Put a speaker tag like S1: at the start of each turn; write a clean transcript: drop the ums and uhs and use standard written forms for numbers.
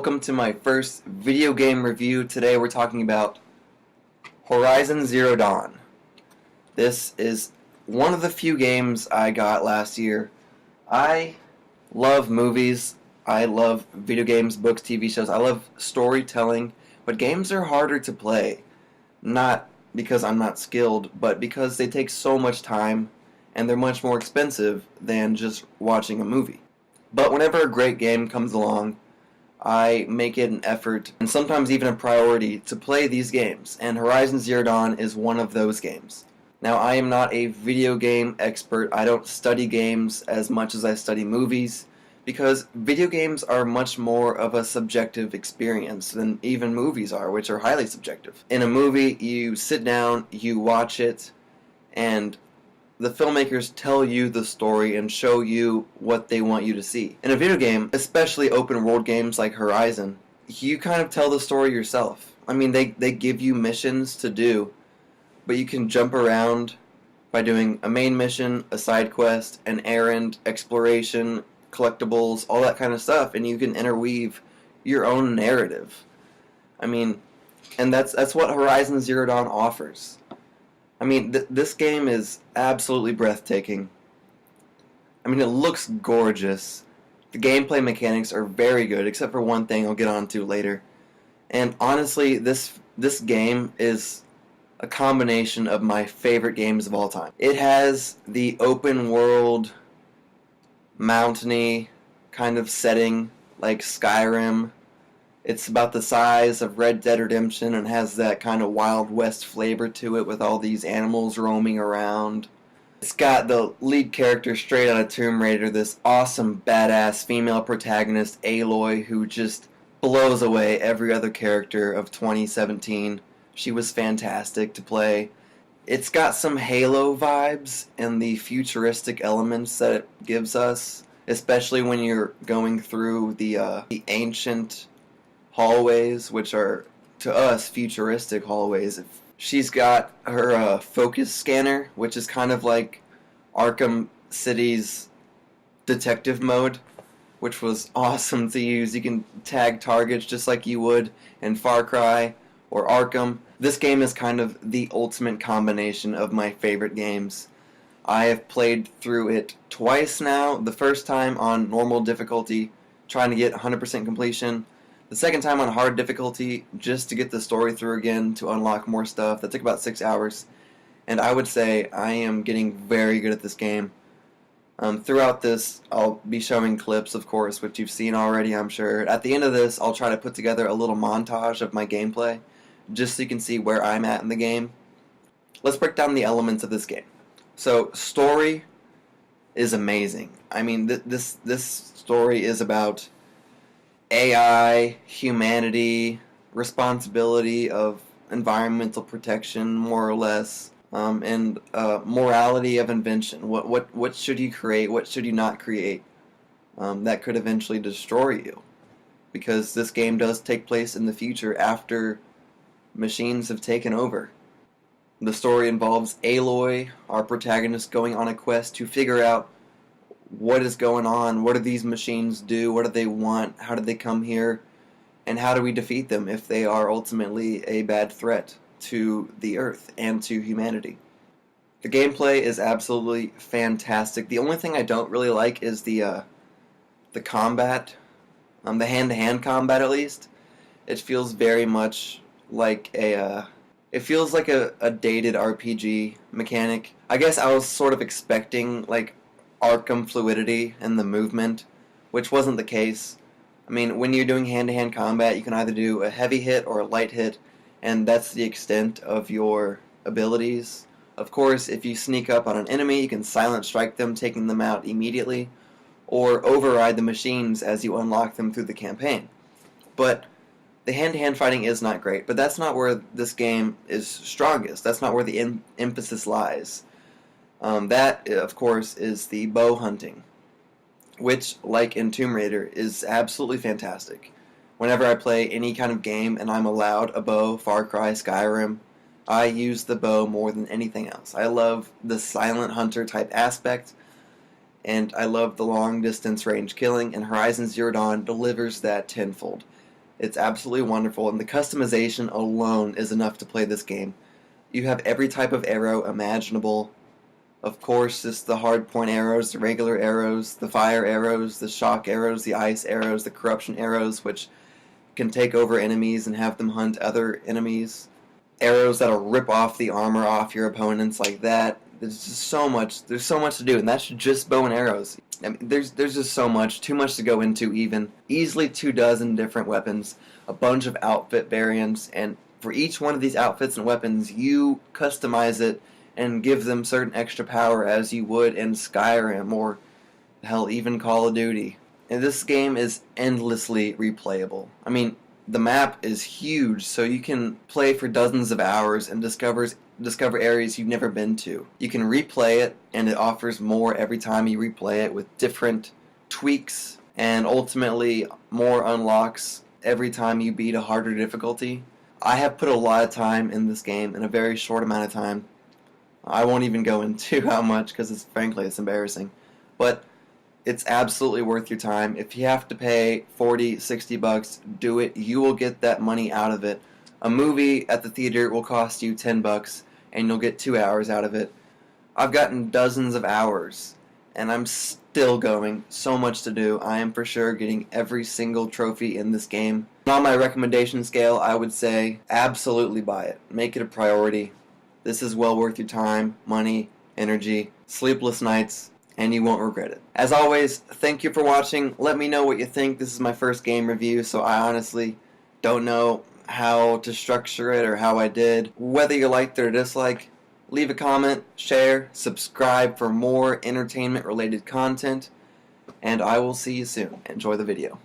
S1: welcome to my first video game review. Today we're talking about Horizon Zero Dawn. This is one of the few games I got last year. I love movies, I love video games, books, TV shows, I love storytelling, but games are harder to play. Not because I'm not skilled, but because they take so much time and they're much more expensive than just watching a movie. But whenever a great game comes along, I make it an effort, and sometimes even a priority, to play these games, and Horizon Zero Dawn is one of those games. Now, I am not a video game expert. I don't study games as much as I study movies, because video games are much more of a subjective experience than even movies are, which are highly subjective. In a movie, you sit down, you watch it, and the filmmakers tell you the story and show you what they want you to see. In a video game, especially open world games like Horizon, you kind of tell the story yourself. I mean, they give you missions to do, but you can jump around by doing a main mission, a side quest, an errand, exploration, collectibles, all that kind of stuff, and you can interweave your own narrative. I mean, and that's what Horizon Zero Dawn offers. I mean, this game is absolutely breathtaking. I mean, it looks gorgeous. The gameplay mechanics are very good, except for one thing I'll get on to later. And honestly, this game is a combination of my favorite games of all time. It has the open world, mountainy kind of setting like Skyrim. It's about the size of Red Dead Redemption and has that kind of Wild West flavor to it with all these animals roaming around. It's got the lead character straight out of Tomb Raider, this awesome badass female protagonist, Aloy, who just blows away every other character of 2017. She was fantastic to play. It's got some Halo vibes and the futuristic elements that it gives us, especially when you're going through the ancient hallways, which are, to us, futuristic hallways. She's got her focus scanner, which is kind of like Arkham City's detective mode, which was awesome to use. You can tag targets just like you would in Far Cry or Arkham. This game is kind of the ultimate combination of my favorite games. I have played through it twice now. The first time on normal difficulty, trying to get 100% completion. The second time on hard difficulty, just to get the story through again, to unlock more stuff. That took about 6 hours. And I would say I am getting very good at this game. Throughout this, I'll be showing clips, of course, which you've seen already, I'm sure. At the end of this, I'll try to put together a little montage of my gameplay, just so you can see where I'm at in the game. Let's break down the elements of this game. So, story is amazing. I mean, this story is about AI, humanity, responsibility of environmental protection, more or less, and morality of invention. What should you create? What should you not create? That could eventually destroy you, because this game does take place in the future after machines have taken over. The story involves Aloy, our protagonist, going on a quest to figure out what is going on, what do these machines do, what do they want, how did they come here, and how do we defeat them if they are ultimately a bad threat to the Earth and to humanity. The gameplay is absolutely fantastic. The only thing I don't really like is the combat, the hand-to-hand combat at least. It feels very much like a dated RPG mechanic. I guess I was sort of expecting like Arkham fluidity in the movement, which wasn't the case. I mean, when you're doing hand-to-hand combat, you can either do a heavy hit or a light hit, and that's the extent of your abilities. Of course, if you sneak up on an enemy, you can silent strike them, taking them out immediately, or override the machines as you unlock them through the campaign. But the hand-to-hand fighting is not great, but that's not where this game is strongest. That's not where the emphasis lies. That, of course, is the bow hunting, which, like in Tomb Raider, is absolutely fantastic. Whenever I play any kind of game and I'm allowed a bow, Far Cry, Skyrim, I use the bow more than anything else. I love the silent hunter type aspect, and I love the long distance range killing, and Horizon Zero Dawn delivers that tenfold. It's absolutely wonderful, and the customization alone is enough to play this game. You have every type of arrow imaginable. Of course, it's the hard point arrows, the regular arrows, the fire arrows, the shock arrows, the ice arrows, the corruption arrows, which can take over enemies and have them hunt other enemies. Arrows that'll rip off the armor off your opponents like that. There's just so much. There's so much to do, and that's just bow and arrows. I mean, there's just so much. Too much to go into even. Easily 24 different weapons, a bunch of outfit variants, and for each one of these outfits and weapons, you customize it and give them certain extra power as you would in Skyrim or, hell, even Call of Duty. And this game is endlessly replayable. I mean, the map is huge, so you can play for dozens of hours and discover areas you've never been to. You can replay it, and it offers more every time you replay it with different tweaks and ultimately more unlocks every time you beat a harder difficulty. I have put a lot of time in this game in a very short amount of time. I won't even go into how much because frankly it's embarrassing. But it's absolutely worth your time. If you have to pay $40, $60, do it. You will get that money out of it. A movie at the theater will cost you $10 and you'll get 2 hours out of it. I've gotten dozens of hours and I'm still going. So much to do. I am for sure getting every single trophy in this game. On my recommendation scale, I would say absolutely buy it. Make it a priority. This is well worth your time, money, energy, sleepless nights, and you won't regret it. As always, thank you for watching. Let me know what you think. This is my first game review, so I honestly don't know how to structure it or how I did. Whether you liked it or dislike, leave a comment, share, subscribe for more entertainment-related content, and I will see you soon. Enjoy the video.